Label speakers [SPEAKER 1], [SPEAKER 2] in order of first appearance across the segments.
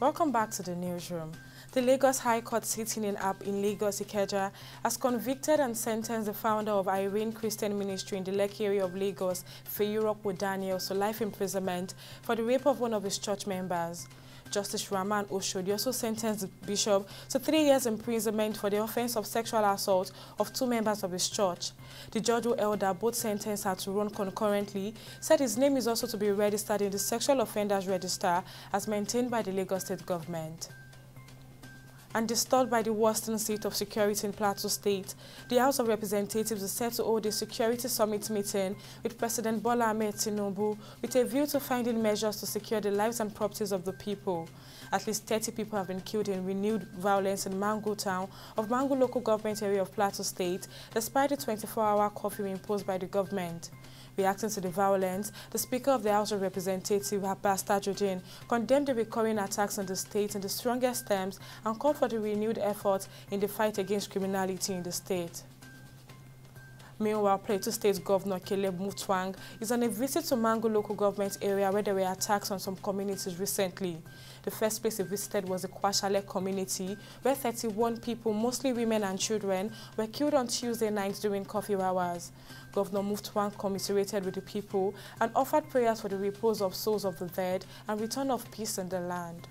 [SPEAKER 1] Welcome back to the newsroom. The Lagos High Court sitting in Lagos Ikeja has convicted and sentenced the founder of Irene Christian Ministry in the Lekki area of Lagos, Feyuropo Daniel, to life imprisonment for the rape of one of his church members. Justice Rahman Oshodi also sentenced the bishop to 3 years imprisonment for the offense of sexual assault of 2 members of his church. The judge who held that both sentences are to run concurrently said his name is also to be registered in the Sexual Offenders Register as maintained by the Lagos State Government. And disturbed by the worsening state of security in Plateau State, the House of Representatives is set to hold a security summit meeting with President Bola Ahmed Tinubu with a view to finding measures to secure the lives and properties of the people. At least 30 people have been killed in renewed violence in Mangu town of Mangu local government area of Plateau State, despite the 24-hour curfew imposed by the government. Reacting to the violence, the Speaker of the House of Representatives, Abbas Tajuddin, condemned the recurring attacks on the state in the strongest terms and called for the renewed effort in the fight against criminality in the state. Meanwhile, Plateau State Governor Caleb Mutfwang is on a visit to Mangu local government area where there were attacks on some communities recently. The first place he visited was the Kwashale community, where 31 people, mostly women and children, were killed on Tuesday night during curfew hours. Governor Mutfwang commiserated with the people and offered prayers for the repose of souls of the dead and return of peace in the land.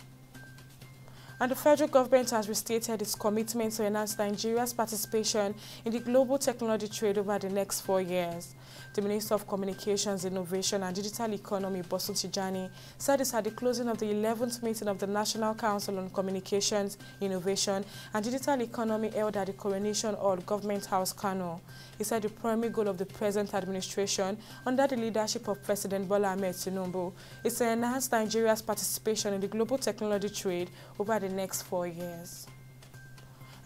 [SPEAKER 1] And the federal government has restated its commitment to enhance Nigeria's participation in the global technology trade over the next 4 years. The Minister of Communications, Innovation and Digital Economy, Bosun Tijani, said this at the closing of the 11th meeting of the National Council on Communications, Innovation and Digital Economy held at the Coronation Hall, Government House, Kano. He said the primary goal of the present administration, under the leadership of President Bola Ahmed Tinubu, is to enhance Nigeria's participation in the global technology trade over the next 4 years.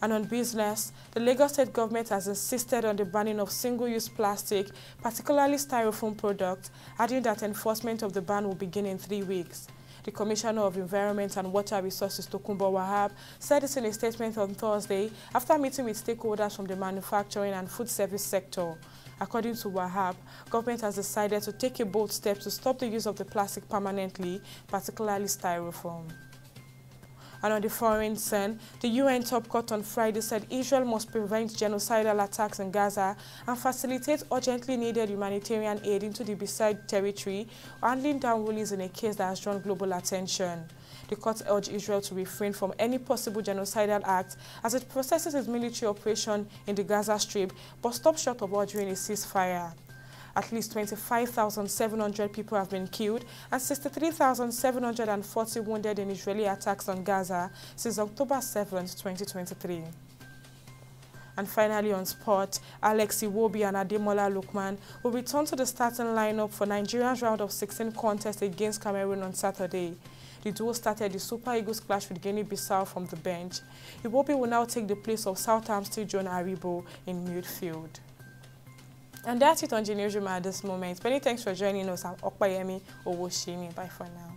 [SPEAKER 1] And on business, the Lagos State Government has insisted on the banning of single-use plastic, particularly styrofoam products, adding that enforcement of the ban will begin in 3 weeks. The Commissioner of Environment and Water Resources, Tokunbo Wahab, said this in a statement on Thursday after meeting with stakeholders from the manufacturing and food service sector. According to Wahab, government has decided to take a bold step to stop the use of the plastic permanently, particularly styrofoam. And on the foreign scene, the UN top court on Friday said Israel must prevent genocidal attacks in Gaza and facilitate urgently needed humanitarian aid into the besieged territory, handing down rulings in a case that has drawn global attention. The court urged Israel to refrain from any possible genocidal act as it processes its military operation in the Gaza Strip, but stopped short of ordering a ceasefire. At least 25,700 people have been killed and 63,740 wounded in Israeli attacks on Gaza since October 7, 2023. And finally on sport, Alex Iwobi and Ademola Lookman will return to the starting lineup for Nigeria's round of 16 contest against Cameroon on Saturday. The duo started the Super Eagles clash with Guinea-Bissau from the bench. Iwobi will now take the place of Southampton John Aribo in midfield. And that's it on the newsroom at this moment. Many thanks for joining us. I'm Okpayemi Owoshimi. Bye for now.